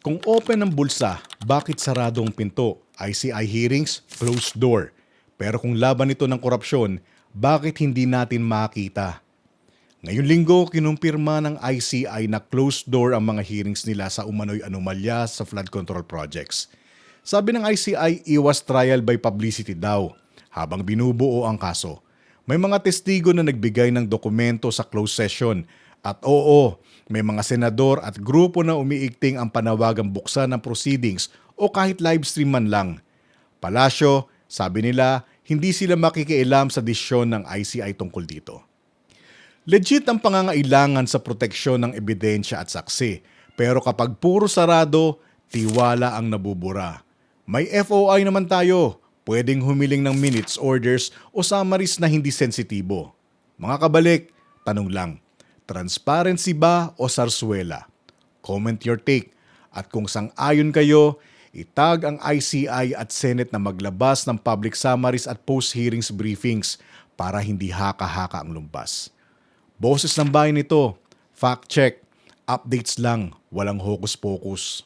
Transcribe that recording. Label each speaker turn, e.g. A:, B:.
A: Kung open ang bulsa, bakit sarado ang pinto? ICI hearings, closed door. Pero kung laban ito ng korupsyon, bakit hindi natin makita? Ngayong linggo, kinumpirma ng ICI na closed door ang mga hearings nila sa umano'y anomalya sa flood control projects. Sabi ng ICI, iwas trial by publicity daw habang binubuo ang kaso. May mga testigo na nagbigay ng dokumento sa closed session at oo, may mga senador at grupo na umiigting ang panawagang buksan ng proceedings o kahit live stream man lang. Palasyo, sabi nila, hindi sila makikialam sa desisyon ng ICI tungkol dito. Legit ang pangangailangan sa proteksyon ng ebidensya at saksi, pero kapag puro sarado, tiwala ang nabubura. May FOI naman tayo, pwedeng humiling ng minutes, orders o summaries na hindi sensitibo. Mga kabalik, tanong lang, transparency ba o sarsuela? Comment your take at kung sang-ayon kayo, itag ang ICI at Senate na maglabas ng public summaries at post-hearings briefings para hindi haka-haka ang lumpas. Boses ng bayan ito, fact check, updates lang, walang hokus-pokus.